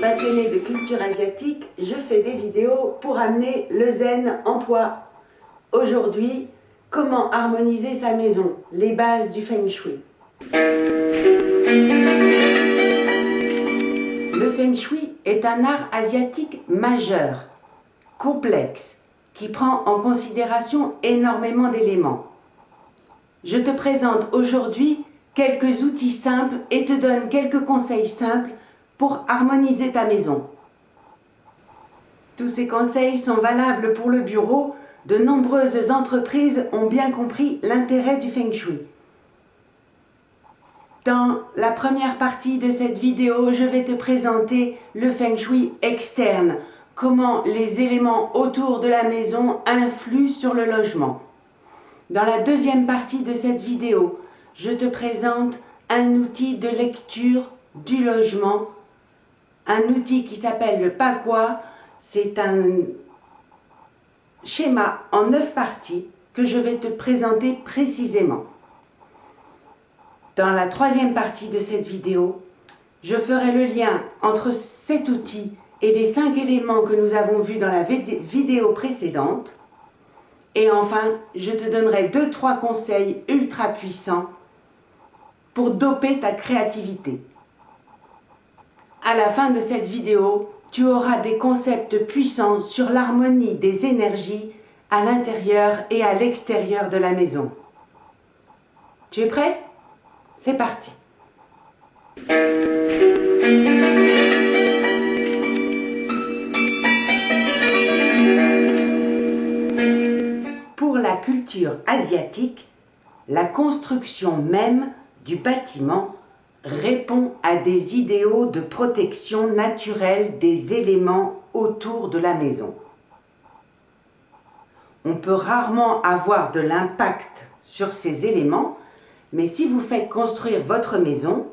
Passionnée de culture asiatique, je fais des vidéos pour amener le zen en toi. Aujourd'hui, comment harmoniser sa maison, les bases du Feng Shui. Le Feng Shui est un art asiatique majeur, complexe, qui prend en considération énormément d'éléments. Je te présente aujourd'hui quelques outils simples et te donne quelques conseils simples pour harmoniser ta maison. Tous ces conseils sont valables pour le bureau. De nombreuses entreprises ont bien compris l'intérêt du Feng Shui. Dans la première partie de cette vidéo, je vais te présenter le Feng Shui externe, comment les éléments autour de la maison influent sur le logement. Dans la deuxième partie de cette vidéo, je te présente un outil de lecture du logement, un outil qui s'appelle le Pagua. C'est un schéma en 9 parties que je vais te présenter précisément. Dans la troisième partie de cette vidéo, je ferai le lien entre cet outil et les 5 éléments que nous avons vus dans la vidéo précédente. Et enfin, je te donnerai 2-3 conseils ultra puissants pour doper ta créativité. À la fin de cette vidéo, tu auras des concepts puissants sur l'harmonie des énergies à l'intérieur et à l'extérieur de la maison. Tu es prêt? C'est parti! Pour la culture asiatique, la construction même du bâtiment répond à des idéaux de protection naturelle des éléments autour de la maison. On peut rarement avoir de l'impact sur ces éléments, mais si vous faites construire votre maison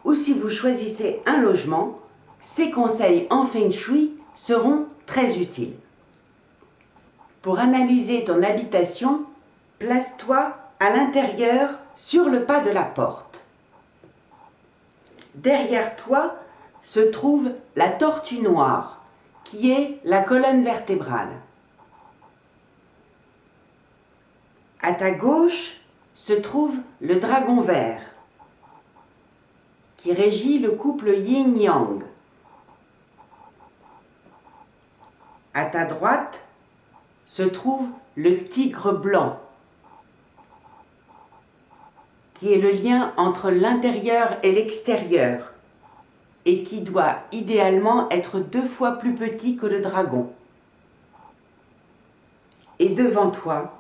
ou si vous choisissez un logement, ces conseils en Feng Shui seront très utiles. Pour analyser ton habitation, place-toi à l'intérieur sur le pas de la porte. Derrière toi se trouve la tortue noire, qui est la colonne vertébrale. À ta gauche se trouve le dragon vert, qui régit le couple yin-yang. À ta droite se trouve le tigre blanc, qui est le lien entre l'intérieur et l'extérieur, et qui doit idéalement être 2 fois plus petit que le dragon. Et devant toi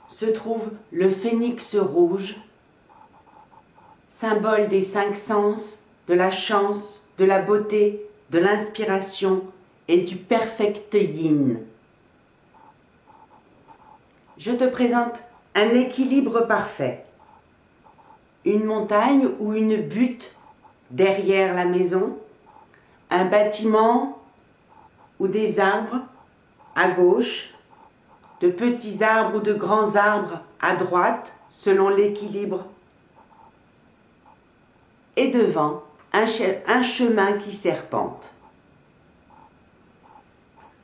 se trouve le phénix rouge, symbole des 5 sens, de la chance, de la beauté, de l'inspiration et du perfect yin. Je te présente un équilibre parfait. Une montagne ou une butte derrière la maison, un bâtiment ou des arbres à gauche, de petits arbres ou de grands arbres à droite, selon l'équilibre, et devant, un chemin qui serpente.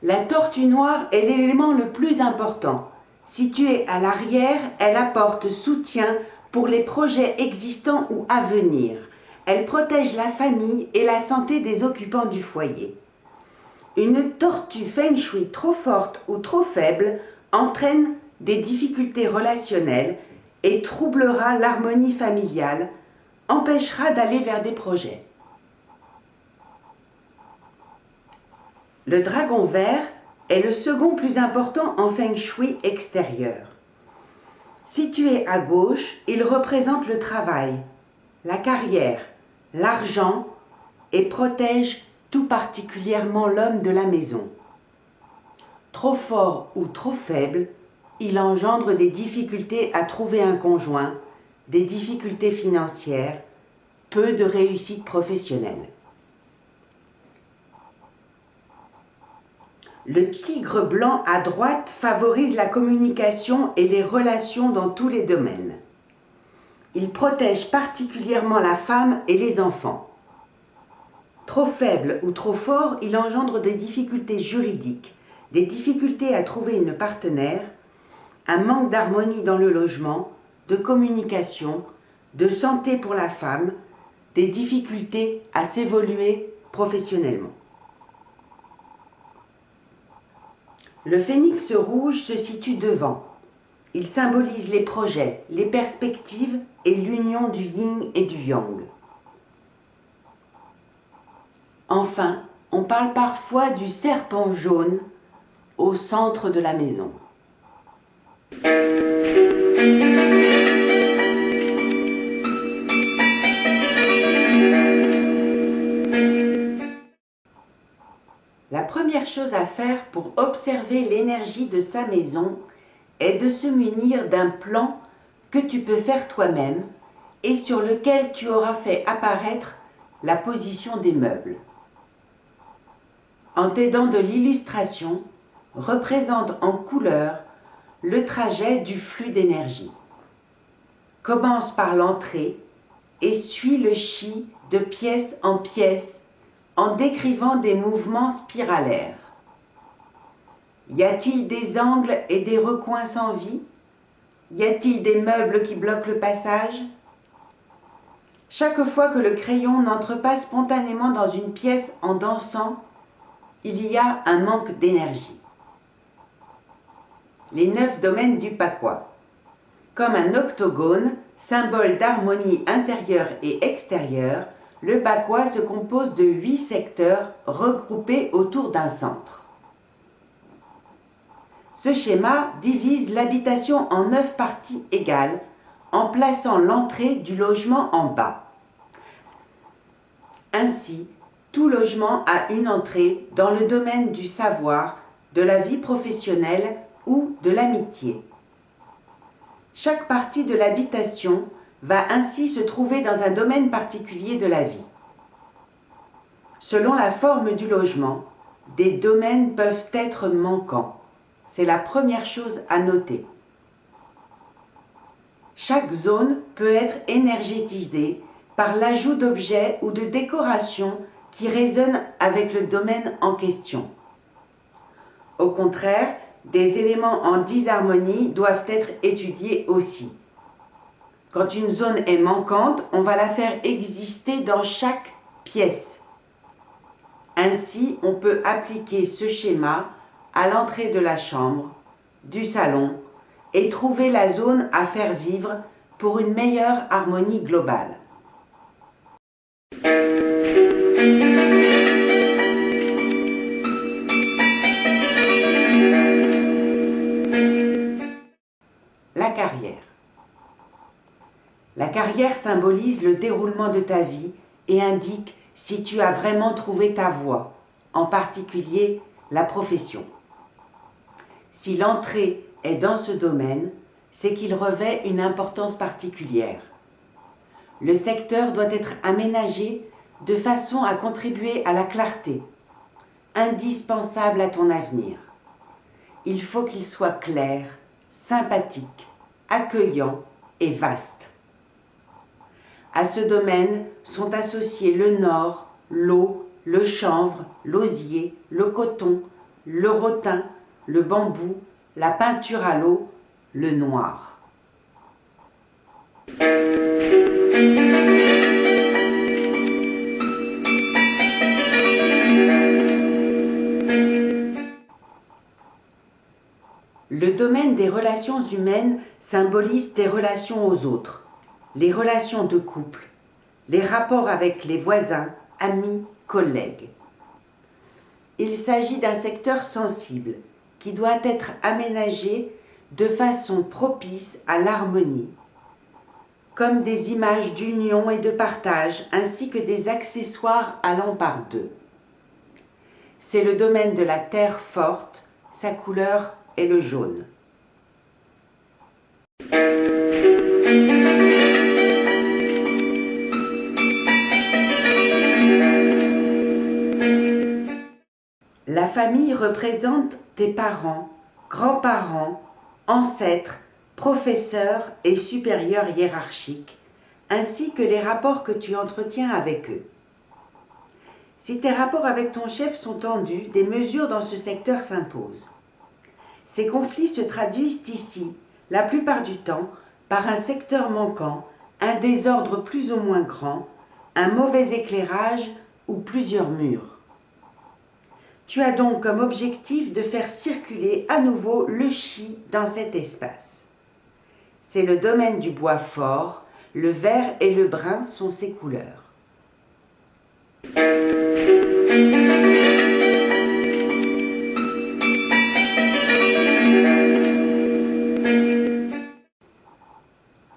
La tortue noire est l'élément le plus important. Située à l'arrière, elle apporte soutien pour les projets existants ou à venir. Elle protège la famille et la santé des occupants du foyer. Une tortue Feng Shui trop forte ou trop faible entraîne des difficultés relationnelles et troublera l'harmonie familiale, empêchera d'aller vers des projets. Le dragon vert est le second plus important en Feng Shui extérieur. Situé à gauche, il représente le travail, la carrière, l'argent et protège tout particulièrement l'homme de la maison. Trop fort ou trop faible, il engendre des difficultés à trouver un conjoint, des difficultés financières, peu de réussite professionnelle. Le tigre blanc à droite favorise la communication et les relations dans tous les domaines. Il protège particulièrement la femme et les enfants. Trop faible ou trop fort, il engendre des difficultés juridiques, des difficultés à trouver une partenaire, un manque d'harmonie dans le logement, de communication, de santé pour la femme, des difficultés à s'évoluer professionnellement. Le phénix rouge se situe devant. Il symbolise les projets, les perspectives et l'union du yin et du yang. Enfin, on parle parfois du serpent jaune au centre de la maison. La première chose à faire pour observer l'énergie de sa maison est de se munir d'un plan que tu peux faire toi-même et sur lequel tu auras fait apparaître la position des meubles. En t'aidant de l'illustration, représente en couleur le trajet du flux d'énergie. Commence par l'entrée et suis le chi de pièce en pièce en décrivant des mouvements spiralaires. Y a-t-il des angles et des recoins sans vie? Y a-t-il des meubles qui bloquent le passage? Chaque fois que le crayon n'entre pas spontanément dans une pièce en dansant, il y a un manque d'énergie. Les 9 domaines du Pakwa. Comme un octogone, symbole d'harmonie intérieure et extérieure, le Pakwa se compose de 8 secteurs regroupés autour d'un centre. Ce schéma divise l'habitation en 9 parties égales en plaçant l'entrée du logement en bas. Ainsi, tout logement a une entrée dans le domaine du savoir, de la vie professionnelle ou de l'amitié. Chaque partie de l'habitation va ainsi se trouver dans un domaine particulier de la vie. Selon la forme du logement, des domaines peuvent être manquants. C'est la première chose à noter. Chaque zone peut être énergétisée par l'ajout d'objets ou de décorations qui résonnent avec le domaine en question. Au contraire, des éléments en disharmonie doivent être étudiés aussi. Quand une zone est manquante, on va la faire exister dans chaque pièce. Ainsi, on peut appliquer ce schéma à l'entrée de la chambre, du salon et trouver la zone à faire vivre pour une meilleure harmonie globale. La carrière. La carrière symbolise le déroulement de ta vie et indique si tu as vraiment trouvé ta voie, en particulier la profession. Si l'entrée est dans ce domaine, c'est qu'il revêt une importance particulière. Le secteur doit être aménagé de façon à contribuer à la clarté, indispensable à ton avenir. Il faut qu'il soit clair, sympathique, accueillant et vaste. À ce domaine sont associés le nord, l'eau, le chanvre, l'osier, le coton, le rotin, le bambou, la peinture à l'eau, le noir. Le domaine des relations humaines symbolise tes relations aux autres, les relations de couple, les rapports avec les voisins, amis, collègues. Il s'agit d'un secteur sensible qui doit être aménagé de façon propice à l'harmonie, comme des images d'union et de partage, ainsi que des accessoires allant par deux. C'est le domaine de la terre forte, sa couleur est le jaune. La famille représente tes parents, grands-parents, ancêtres, professeurs et supérieurs hiérarchiques, ainsi que les rapports que tu entretiens avec eux. Si tes rapports avec ton chef sont tendus, des mesures dans ce secteur s'imposent. Ces conflits se traduisent ici, la plupart du temps, par un secteur manquant, un désordre plus ou moins grand, un mauvais éclairage ou plusieurs murs. Tu as donc comme objectif de faire circuler à nouveau le chi dans cet espace. C'est le domaine du bois fort, le vert et le brun sont ses couleurs.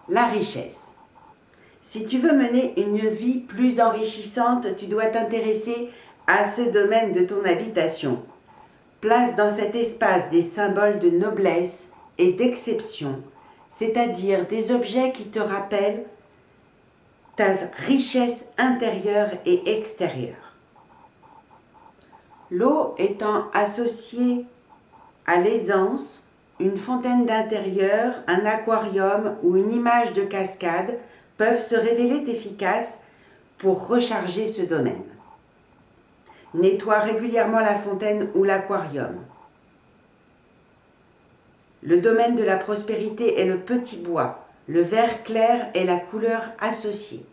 La richesse. Si tu veux mener une vie plus enrichissante, tu dois t'intéresser à ce domaine de ton habitation. Place dans cet espace des symboles de noblesse et d'exception, c'est-à-dire des objets qui te rappellent ta richesse intérieure et extérieure. L'eau étant associée à l'aisance, une fontaine d'intérieur, un aquarium ou une image de cascade peuvent se révéler efficaces pour recharger ce domaine. Nettoie régulièrement la fontaine ou l'aquarium. Le domaine de la prospérité est le petit bois. Le vert clair est la couleur associée.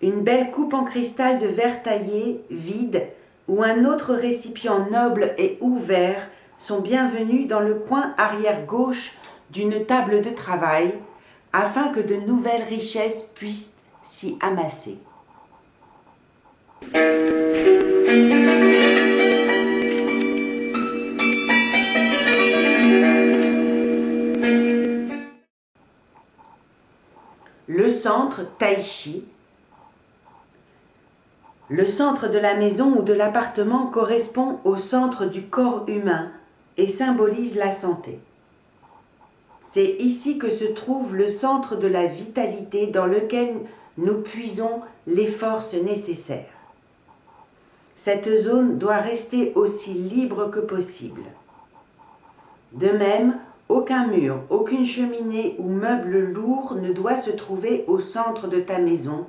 Une belle coupe en cristal de verre taillé, vide, ou un autre récipient noble et ouvert sont bienvenus dans le coin arrière gauche d'une table de travail, afin que de nouvelles richesses puissent s'y amasser. Le centre Tai Chi. Le centre de la maison ou de l'appartement correspond au centre du corps humain et symbolise la santé. C'est ici que se trouve le centre de la vitalité dans lequel nous puisons les forces nécessaires. Cette zone doit rester aussi libre que possible. De même, aucun mur, aucune cheminée ou meuble lourd ne doit se trouver au centre de ta maison,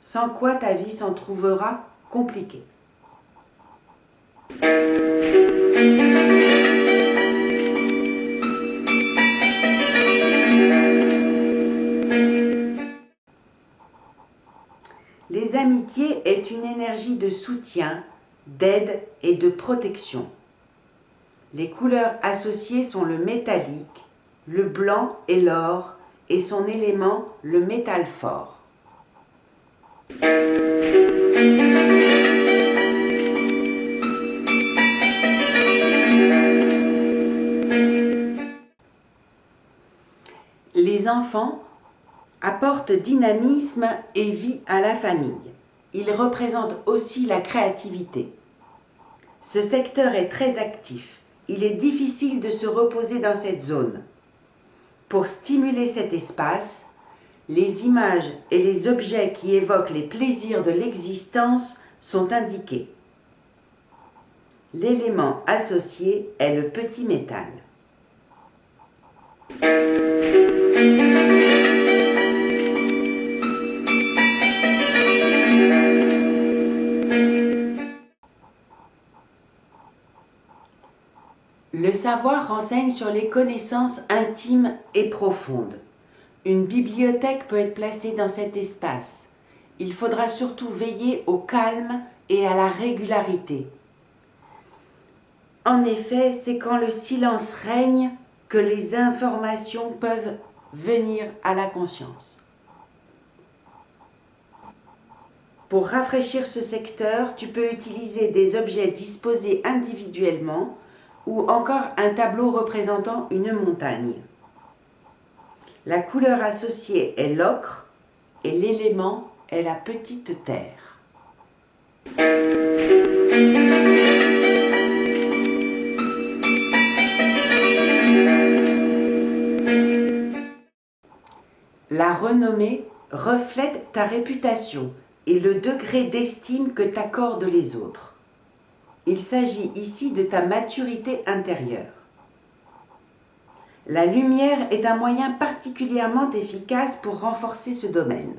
sans quoi ta vie s'en trouvera compliquée. Les amitiés est une énergie de soutien, d'aide et de protection. Les couleurs associées sont le métallique, le blanc et l'or, et son élément, le métal fort. Les enfants apportent dynamisme et vie à la famille. Ils représentent aussi la créativité. Ce secteur est très actif. Il est difficile de se reposer dans cette zone. Pour stimuler cet espace, les images et les objets qui évoquent les plaisirs de l'existence sont indiqués. L'élément associé est le petit métal. Le savoir renseigne sur les connaissances intimes et profondes. Une bibliothèque peut être placée dans cet espace. Il faudra surtout veiller au calme et à la régularité. En effet, c'est quand le silence règne que les informations peuvent venir à la conscience. Pour rafraîchir ce secteur, tu peux utiliser des objets disposés individuellement ou encore un tableau représentant une montagne. La couleur associée est l'ocre et l'élément est la petite terre. La renommée reflète ta réputation et le degré d'estime que t'accordent les autres. Il s'agit ici de ta maturité intérieure. La lumière est un moyen particulièrement efficace pour renforcer ce domaine.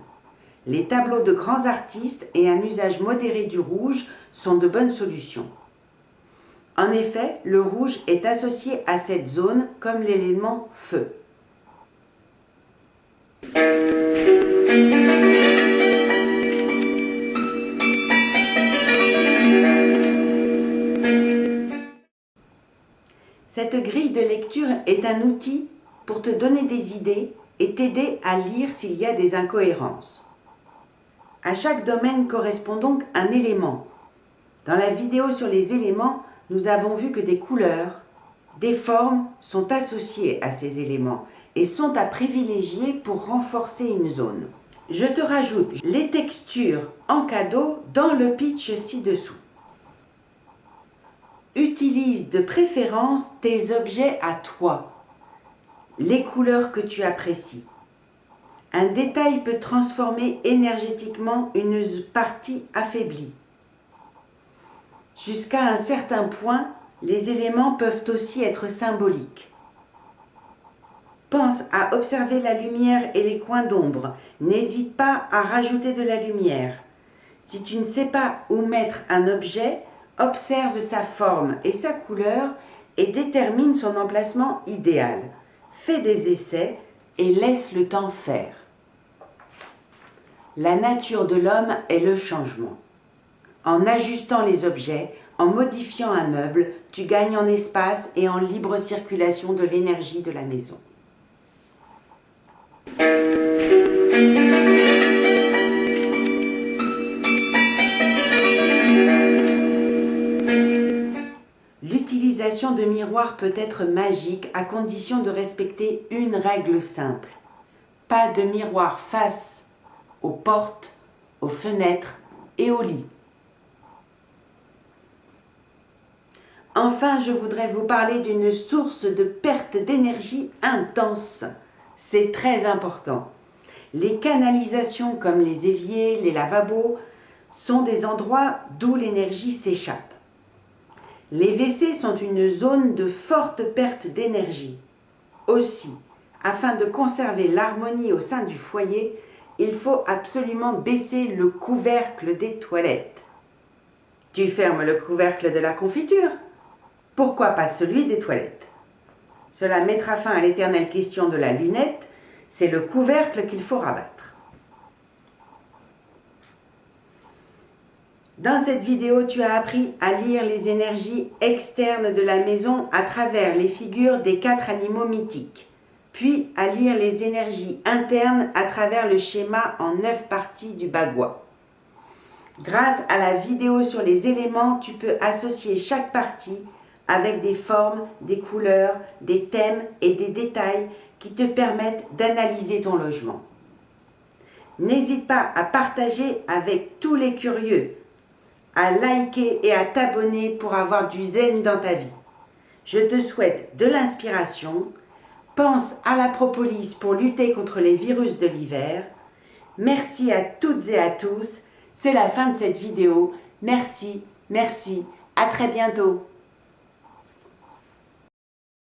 Les tableaux de grands artistes et un usage modéré du rouge sont de bonnes solutions. En effet, le rouge est associé à cette zone comme l'élément feu. Cette grille de lecture est un outil pour te donner des idées et t'aider à lire s'il y a des incohérences. À chaque domaine correspond donc un élément. Dans la vidéo sur les éléments, nous avons vu que des couleurs, des formes sont associées à ces éléments et sont à privilégier pour renforcer une zone. Je te rajoute les textures en cadeau dans le pitch ci-dessous. Utilise de préférence tes objets à toi, les couleurs que tu apprécies. Un détail peut transformer énergétiquement une partie affaiblie. Jusqu'à un certain point, les éléments peuvent aussi être symboliques. Pense à observer la lumière et les coins d'ombre. N'hésite pas à rajouter de la lumière. Si tu ne sais pas où mettre un objet, observe sa forme et sa couleur et détermine son emplacement idéal. Fais des essais et laisse le temps faire. La nature de l'homme est le changement. En ajustant les objets, en modifiant un meuble, tu gagnes en espace et en libre circulation de l'énergie de la maison. L'utilisation de miroirs peut être magique à condition de respecter une règle simple. Pas de miroir face aux portes, aux fenêtres et aux lits. Enfin, je voudrais vous parler d'une source de perte d'énergie intense. C'est très important. Les canalisations comme les éviers, les lavabos sont des endroits d'où l'énergie s'échappe. Les WC sont une zone de forte perte d'énergie. Aussi, afin de conserver l'harmonie au sein du foyer, il faut absolument baisser le couvercle des toilettes. Tu fermes le couvercle de la confiture? Pourquoi pas celui des toilettes? Cela mettra fin à l'éternelle question de la lunette, c'est le couvercle qu'il faut rabattre. Dans cette vidéo, tu as appris à lire les énergies externes de la maison à travers les figures des 4 animaux mythiques, puis à lire les énergies internes à travers le schéma en 9 parties du bagua. Grâce à la vidéo sur les éléments, tu peux associer chaque partie avec des formes, des couleurs, des thèmes et des détails qui te permettent d'analyser ton logement. N'hésite pas à partager avec tous les curieux, à liker et à t'abonner pour avoir du zen dans ta vie. Je te souhaite de l'inspiration. Pense à la propolis pour lutter contre les virus de l'hiver. Merci à toutes et à tous. C'est la fin de cette vidéo. Merci, merci. À très bientôt.